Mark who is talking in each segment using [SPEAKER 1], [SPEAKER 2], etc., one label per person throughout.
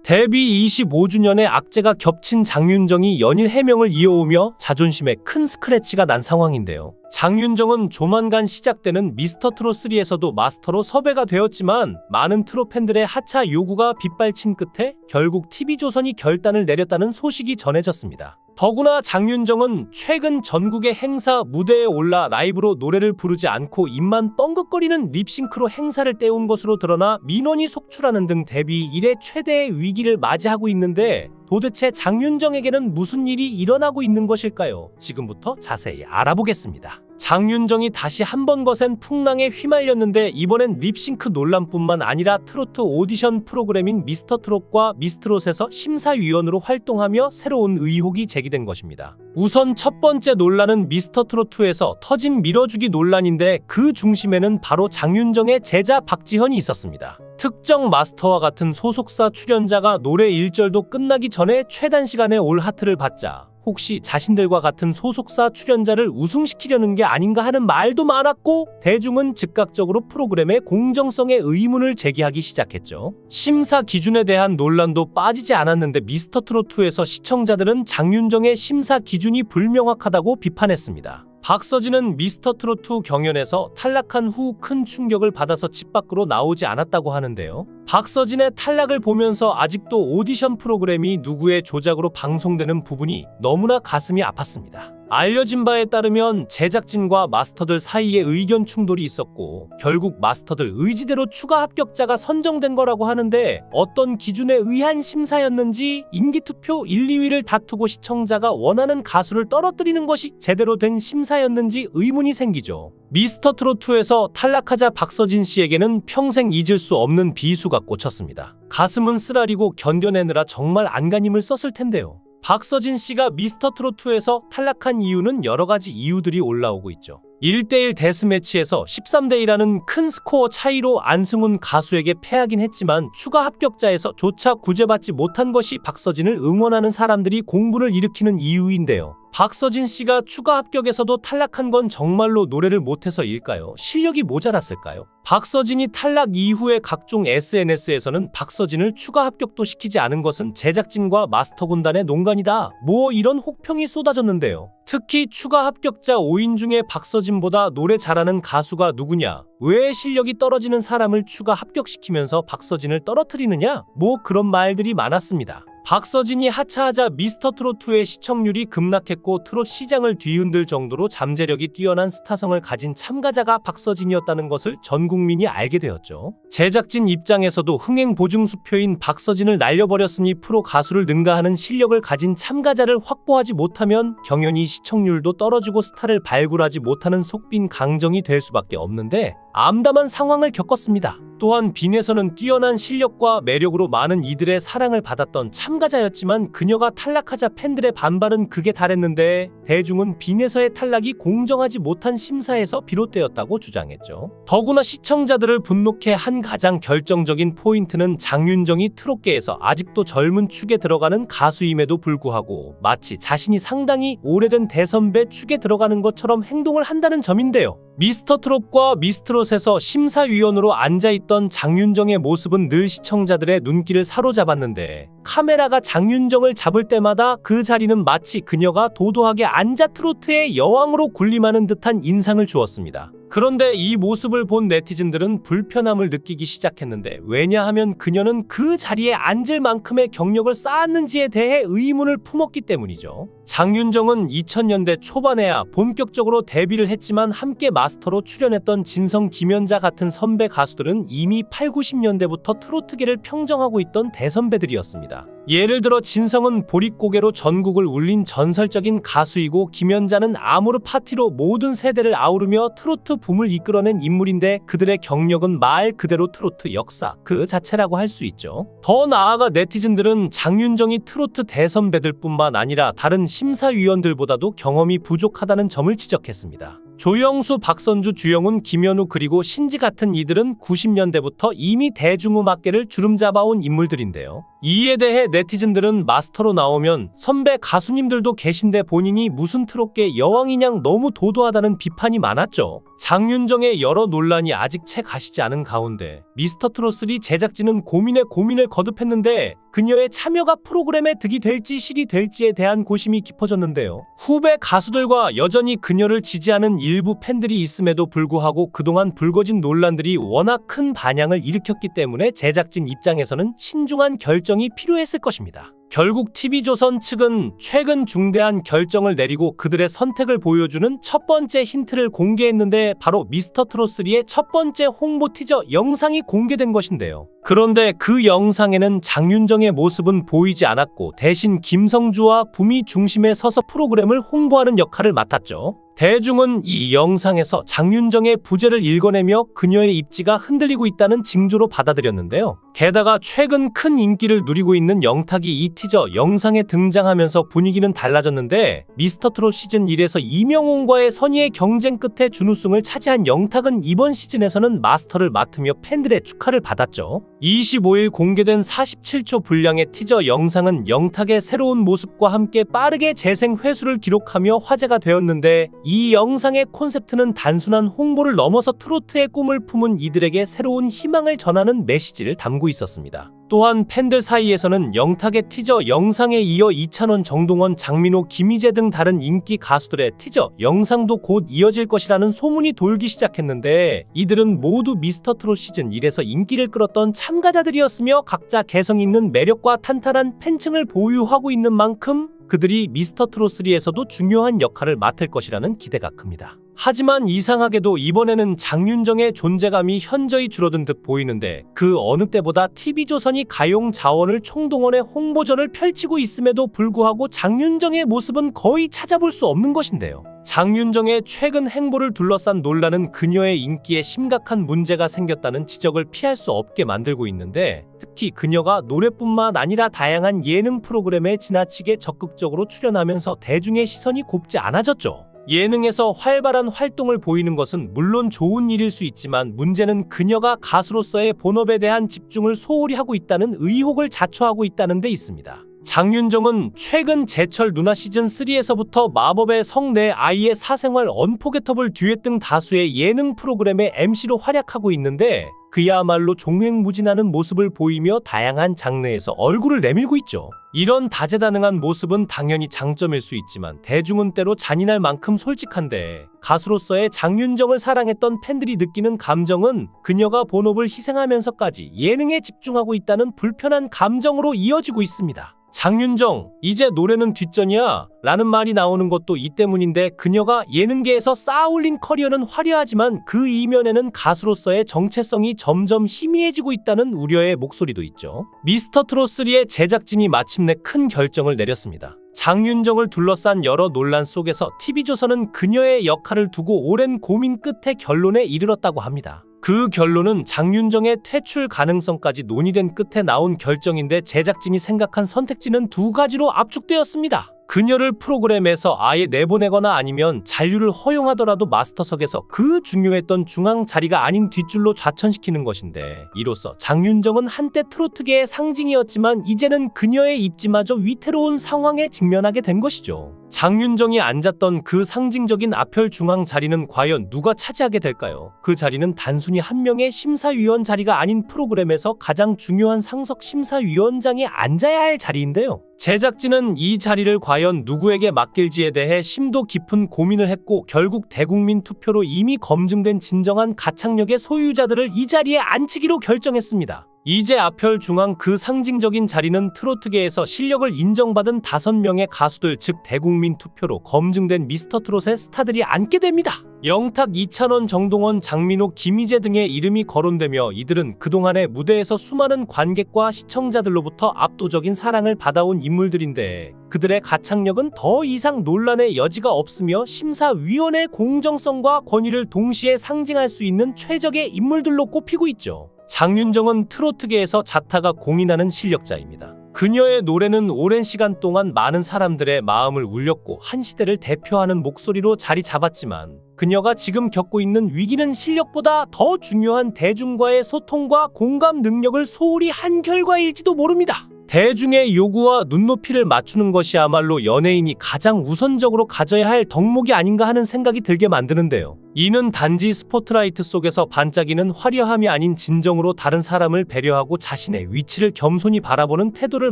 [SPEAKER 1] 데뷔 25주년에 악재가 겹친 장윤정이 연일 해명을 이어오며 자존심에 큰 스크래치가 난 상황인데요. 장윤정은 조만간 시작되는 미스터트롯3에서도 마스터로 섭외가 되었지만 많은 트롯 팬들의 하차 요구가 빗발친 끝에 결국 TV조선이 결단을 내렸다는 소식이 전해졌습니다. 더구나 장윤정은 최근 전국의 행사 무대에 올라 라이브로 노래를 부르지 않고 입만 뻥긋거리는 립싱크로 행사를 때운 것으로 드러나 민원이 속출하는 등 데뷔 이래 최대의 위기를 맞이하고 있는데 도대체 장윤정에게는 무슨 일이 일어나고 있는 것일까요? 지금부터 자세히 알아보겠습니다. 장윤정이 다시 한 번 거센 풍랑에 휘말렸는데 이번엔 립싱크 논란뿐만 아니라 트로트 오디션 프로그램인 미스터트롯과 미스트롯에서 심사위원으로 활동하며 새로운 의혹이 제기된 것입니다. 우선 첫 번째 논란은 미스터트롯2에서 터진 밀어주기 논란인데 그 중심에는 바로 장윤정의 제자 박지현이 있었습니다. 특정 마스터와 같은 소속사 출연자가 노래 1절도 끝나기 전에 최단 시간에 올 하트를 받자 혹시 자신들과 같은 소속사 출연자를 우승시키려는 게 아닌가 하는 말도 많았고 대중은 즉각적으로 프로그램의 공정성에 의문을 제기하기 시작했죠. 심사 기준에 대한 논란도 빠지지 않았는데 미스터트롯2에서 시청자들은 장윤정의 심사 기준이 불명확하다고 비판했습니다. 박서진은 미스터트롯2 경연에서 탈락한 후 큰 충격을 받아서 집 밖으로 나오지 않았다고 하는데요. 박서진의 탈락을 보면서 아직도 오디션 프로그램이 누구의 조작으로 방송되는 부분이 너무나 가슴이 아팠습니다. 알려진 바에 따르면 제작진과 마스터들 사이에 의견 충돌이 있었고 결국 마스터들 의지대로 추가 합격자가 선정된 거라고 하는데 어떤 기준에 의한 심사였는지 인기투표 1, 2위를 다투고 시청자가 원하는 가수를 떨어뜨리는 것이 제대로 된 심사였는지 의문이 생기죠. 미스터트롯2에서 탈락하자 박서진 씨에게는 평생 잊을 수 없는 비수가 꽂혔습니다. 가슴은 쓰라리고 견뎌내느라 정말 안간힘을 썼을 텐데요. 박서진 씨가 미스터트롯2에서 탈락한 이유는 여러 가지 이유들이 올라오고 있죠. 1대1 데스매치에서 13대2라는 큰 스코어 차이로 안승훈 가수에게 패하긴 했지만 추가 합격자에서 조차 구제받지 못한 것이 박서진을 응원하는 사람들이 공분을 일으키는 이유인데요. 박서진 씨가 추가 합격에서도 탈락한 건 정말로 노래를 못해서일까요? 실력이 모자랐을까요? 박서진이 탈락 이후에 각종 SNS에서는 박서진을 추가 합격도 시키지 않은 것은 제작진과 마스터 군단의 농간이다. 이런 혹평이 쏟아졌는데요. 특히 추가 합격자 5인 중에 박서진보다 노래 잘하는 가수가 누구냐? 왜 실력이 떨어지는 사람을 추가 합격시키면서 박서진을 떨어뜨리느냐? 그런 말들이 많았습니다. 박서진이 하차하자 미스터트롯2의 시청률이 급락했고 트롯 시장을 뒤흔들 정도로 잠재력이 뛰어난 스타성을 가진 참가자가 박서진이었다는 것을 전 국민이 알게 되었죠. 제작진 입장에서도 흥행보증수표인 박서진을 날려버렸으니 프로 가수를 능가하는 실력을 가진 참가자를 확보하지 못하면 경연이 시청률도 떨어지고 스타를 발굴하지 못하는 속빈 강정이 될 수밖에 없는데 암담한 상황을 겪었습니다. 또한 빈에서는 뛰어난 실력과 매력으로 많은 이들의 사랑을 받았던 참가자였지만 그녀가 탈락하자 팬들의 반발은 극에 달했는데 대중은 빈에서의 탈락이 공정하지 못한 심사에서 비롯되었다고 주장했죠. 더구나 시청자들을 분노케 한 가장 결정적인 포인트는 장윤정이 트롯계에서 아직도 젊은 축에 들어가는 가수임에도 불구하고 마치 자신이 상당히 오래된 대선배 축에 들어가는 것처럼 행동을 한다는 점인데요. 미스터트롯과 미스트롯에서 심사위원으로 앉아있던 장윤정의 모습은 늘 시청자들의 눈길을 사로잡았는데 카메라가 장윤정을 잡을 때마다 그 자리는 마치 그녀가 도도하게 앉아 트로트의 여왕으로 군림하는 듯한 인상을 주었습니다. 그런데 이 모습을 본 네티즌들은 불편함을 느끼기 시작했는데 왜냐하면 그녀는 그 자리에 앉을 만큼의 경력을 쌓았는지에 대해 의문을 품었기 때문이죠. 장윤정은 2000년대 초반에야 본격적으로 데뷔를 했지만 함께 마스터로 출연했던 진성, 김연자 같은 선배 가수들은 이미 8, 90년대부터 트로트계를 평정하고 있던 대선배들이었습니다. 예를 들어 진성은 보릿고개로 전국을 울린 전설적인 가수이고 김연자는 아모르 파티로 모든 세대를 아우르며 트로트 붐을 이끌어낸 인물인데 그들의 경력은 말 그대로 트로트 역사 그 자체라고 할 수 있죠. 더 나아가 네티즌들은 장윤정이 트로트 대선배들뿐만 아니라 다른 심사위원들보다도 경험이 부족하다는 점을 지적했습니다. 조영수, 박선주, 주영훈, 김현우 그리고 신지 같은 이들은 90년대부터 이미 대중음악계를 주름잡아온 인물들인데요. 이에 대해 네티즌들은 마스터로 나오면 선배 가수님들도 계신데 본인이 무슨 트롯계 여왕이냥 너무 도도하다는 비판이 많았죠. 장윤정의 여러 논란이 아직 채 가시지 않은 가운데 미스터트롯3 제작진은 고민에 고민을 거듭했는데 그녀의 참여가 프로그램에 득이 될지 실이 될지에 대한 고심이 깊어졌는데요. 후배 가수들과 여전히 그녀를 지지하는 일부 팬들이 있음에도 불구하고 그동안 불거진 논란들이 워낙 큰 반향을 일으켰기 때문에 제작진 입장에서는 신중한 결정이 필요했을 것입니다. 결국 TV조선 측은 최근 중대한 결정을 내리고 그들의 선택을 보여주는 첫 번째 힌트를 공개했는데 바로 미스터트롯3의 첫 번째 홍보 티저 영상이 공개된 것인데요. 그런데 그 영상에는 장윤정의 모습은 보이지 않았고 대신 김성주와 붐이 중심에 서서 프로그램을 홍보하는 역할을 맡았죠. 대중은 이 영상에서 장윤정의 부재를 읽어내며 그녀의 입지가 흔들리고 있다는 징조로 받아들였는데요. 게다가 최근 큰 인기를 누리고 있는 영탁이 이 티저 영상에 등장하면서 분위기는 달라졌는데 미스터트롯 시즌 1에서 이명웅과의 선의의 경쟁 끝에 준우승을 차지한 영탁은 이번 시즌에서는 마스터를 맡으며 팬들의 축하를 받았죠. 25일 공개된 47초 분량의 티저 영상은 영탁의 새로운 모습과 함께 빠르게 재생 회수를 기록하며 화제가 되었는데 이 영상의 콘셉트는 단순한 홍보를 넘어서 트로트의 꿈을 품은 이들에게 새로운 희망을 전하는 메시지를 담고 있었습니다. 또한 팬들 사이에서는 영탁의 티저 영상에 이어 이찬원, 정동원, 장민호, 김희재 등 다른 인기 가수들의 티저 영상도 곧 이어질 것이라는 소문이 돌기 시작했는데 이들은 모두 미스터트롯 시즌 1에서 인기를 끌었던 참가자들이었으며 각자 개성 있는 매력과 탄탄한 팬층을 보유하고 있는 만큼 그들이 미스터트롯3에서도 중요한 역할을 맡을 것이라는 기대가 큽니다. 하지만 이상하게도 이번에는 장윤정의 존재감이 현저히 줄어든 듯 보이는데 그 어느 때보다 TV조선이 가용 자원을 총동원해 홍보전을 펼치고 있음에도 불구하고 장윤정의 모습은 거의 찾아볼 수 없는 것인데요. 장윤정의 최근 행보를 둘러싼 논란은 그녀의 인기에 심각한 문제가 생겼다는 지적을 피할 수 없게 만들고 있는데 특히 그녀가 노래뿐만 아니라 다양한 예능 프로그램에 지나치게 적극적으로 출연하면서 대중의 시선이 곱지 않아졌죠. 예능에서 활발한 활동을 보이는 것은 물론 좋은 일일 수 있지만 문제는 그녀가 가수로서의 본업에 대한 집중을 소홀히 하고 있다는 의혹을 자초하고 있다는 데 있습니다. 장윤정은 최근 제철 누나 시즌3에서부터 마법의 성 내 아이의 사생활, 언포게터블 듀엣 등 다수의 예능 프로그램의 MC로 활약하고 있는데 그야말로 종횡무진하는 모습을 보이며 다양한 장르에서 얼굴을 내밀고 있죠. 이런 다재다능한 모습은 당연히 장점일 수 있지만 대중은 때로 잔인할 만큼 솔직한데 가수로서의 장윤정을 사랑했던 팬들이 느끼는 감정은 그녀가 본업을 희생하면서까지 예능에 집중하고 있다는 불편한 감정으로 이어지고 있습니다. 장윤정, 이제 노래는 뒷전이야 라는 말이 나오는 것도 이 때문인데 그녀가 예능계에서 쌓아올린 커리어는 화려하지만 그 이면에는 가수로서의 정체성이 점점 희미해지고 있다는 우려의 목소리도 있죠. 미스터트롯3의 제작진이 마침내 큰 결정을 내렸습니다. 장윤정을 둘러싼 여러 논란 속에서 TV조선은 그녀의 역할을 두고 오랜 고민 끝에 결론에 이르렀다고 합니다. 그 결론은 장윤정의 퇴출 가능성까지 논의된 끝에 나온 결정인데 제작진이 생각한 선택지는 두 가지로 압축되었습니다. 그녀를 프로그램에서 아예 내보내거나 아니면 잔류를 허용하더라도 마스터석에서 그 중요했던 중앙 자리가 아닌 뒷줄로 좌천시키는 것인데 이로써 장윤정은 한때 트로트계의 상징이었지만 이제는 그녀의 입지마저 위태로운 상황에 직면하게 된 것이죠. 장윤정이 앉았던 그 상징적인 앞혈 중앙 자리는 과연 누가 차지하게 될까요? 그 자리는 단순히 한 명의 심사위원 자리가 아닌 프로그램에서 가장 중요한 상석 심사위원장이 앉아야 할 자리인데요. 제작진은 이 자리를 과연 누구에게 맡길지에 대해 심도 깊은 고민을 했고 결국 대국민 투표로 이미 검증된 진정한 가창력의 소유자들을 이 자리에 앉히기로 결정했습니다. 이제 앞혈 중앙 그 상징적인 자리는 트로트계에서 실력을 인정받은 5명의 가수들 즉 대국민 투표로 검증된 미스터트롯의 스타들이 앉게 됩니다. 영탁, 이찬원, 정동원, 장민호, 김희재 등의 이름이 거론되며 이들은 그동안의 무대에서 수많은 관객과 시청자들로부터 압도적인 사랑을 받아온 인물들인데 그들의 가창력은 더 이상 논란의 여지가 없으며 심사위원의 공정성과 권위를 동시에 상징할 수 있는 최적의 인물들로 꼽히고 있죠. 장윤정은 트로트계에서 자타가 공인하는 실력자입니다. 그녀의 노래는 오랜 시간 동안 많은 사람들의 마음을 울렸고 한 시대를 대표하는 목소리로 자리 잡았지만 그녀가 지금 겪고 있는 위기는 실력보다 더 중요한 대중과의 소통과 공감 능력을 소홀히 한 결과일지도 모릅니다. 대중의 요구와 눈높이를 맞추는 것이야말로 연예인이 가장 우선적으로 가져야 할 덕목이 아닌가 하는 생각이 들게 만드는데요. 이는 단지 스포트라이트 속에서 반짝이는 화려함이 아닌 진정으로 다른 사람을 배려하고 자신의 위치를 겸손히 바라보는 태도를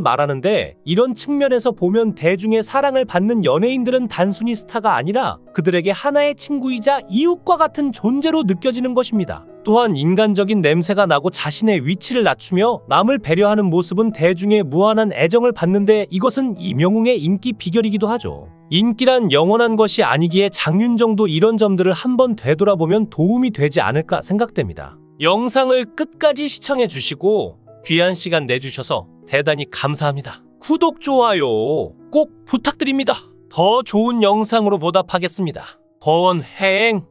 [SPEAKER 1] 말하는데, 이런 측면에서 보면 대중의 사랑을 받는 연예인들은 단순히 스타가 아니라 그들에게 하나의 친구이자 이웃과 같은 존재로 느껴지는 것입니다. 또한 인간적인 냄새가 나고 자신의 위치를 낮추며 남을 배려하는 모습은 대중의 무한한 애정을 받는데, 이것은 이명웅의 인기 비결이기도 하죠. 인기란 영원한 것이 아니기에 장윤정도 이런 점들을 한번 되돌아보면 도움이 되지 않을까 생각됩니다. 영상을 끝까지 시청해 주시고 귀한 시간 내주셔서 대단히 감사합니다. 구독, 좋아요 꼭 부탁드립니다. 더 좋은 영상으로 보답하겠습니다. 권행.